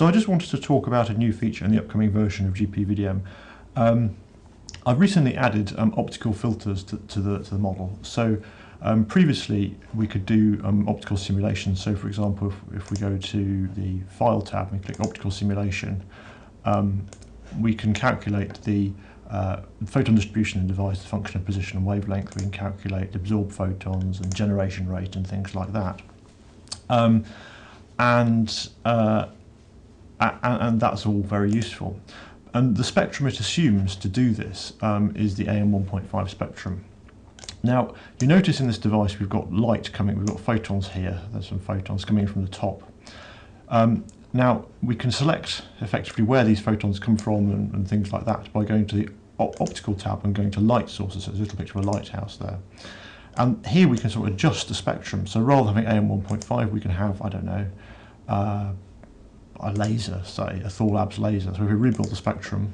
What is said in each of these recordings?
So I just wanted to talk about a new feature in the upcoming version of gpvdm. I've recently added optical filters to the model. So previously we could do optical simulation. So for example, if we go to the File tab and click Optical Simulation, we can calculate the photon distribution in the device, the function of position and wavelength. We can calculate absorbed photons and generation rate and things like that. And that's all very useful. And the spectrum it assumes to do this is the AM 1.5 spectrum. Now, you notice in this device we've got light coming, we've got photons here, there's some photons coming from the top. Now, we can select effectively where these photons come from and things like that by going to the Optical tab and going to Light Sources, so there's a little picture of a lighthouse there. And here we can sort of adjust the spectrum, so rather than having AM 1.5 we can have, I don't know, a laser, say, a Thor Labs laser. So if we rebuild the spectrum,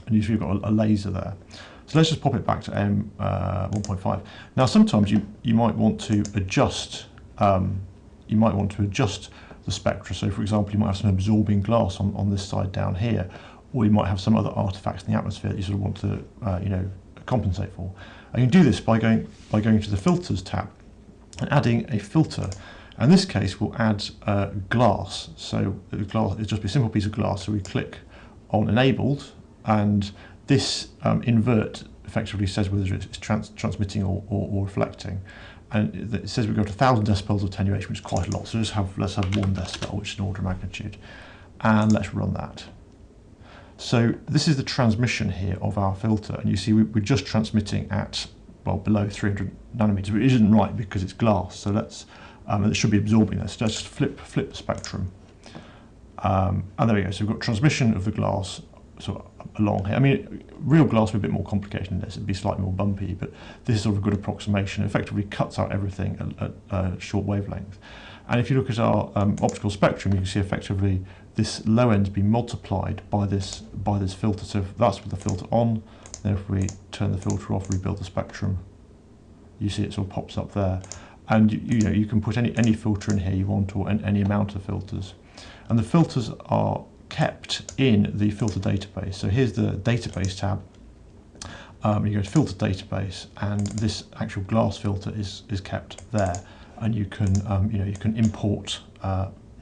and usually we've got a laser there. So let's just pop it back to AM 1.5. Now sometimes you might want to adjust the spectra. So for example, you might have some absorbing glass on this side down here, or you might have some other artifacts in the atmosphere that you sort of want to compensate for. And you can do this by going to the Filters tab and adding a filter. In this case, we'll add glass. So glass, it'll just be a simple piece of glass. So we click on Enabled, and this invert effectively says whether it's transmitting or reflecting. And it says we've got 1,000 decibels of attenuation, which is quite a lot. So let's have 1 decibel, which is an order of magnitude, and let's run that. So this is the transmission here of our filter, and you see we're just transmitting at, well, below 300 nanometers, which isn't right because it's glass. So let's it should be absorbing this. So let's just flip the spectrum, and there we go. So we've got transmission of the glass sort of along here. I mean, real glass would be a bit more complicated than this. It'd be slightly more bumpy, but this is sort of a good approximation. It effectively cuts out everything at short wavelength. And if you look at our optical spectrum, you can see effectively this low end's been multiplied by this filter. So if that's with the filter on, then if we turn the filter off, rebuild the spectrum, you see it sort of pops up there. And you can put any filter in here you want, or any amount of filters. And the filters are kept in the filter database. So here's the database tab. You go to filter database, and this actual glass filter is kept there. And you can you can import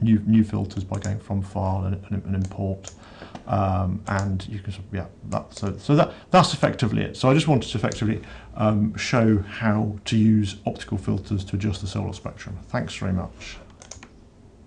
new filters by going from File and Import, and you can that's effectively it. So I just wanted to effectively show how to use optical filters to adjust the solar spectrum. Thanks very much.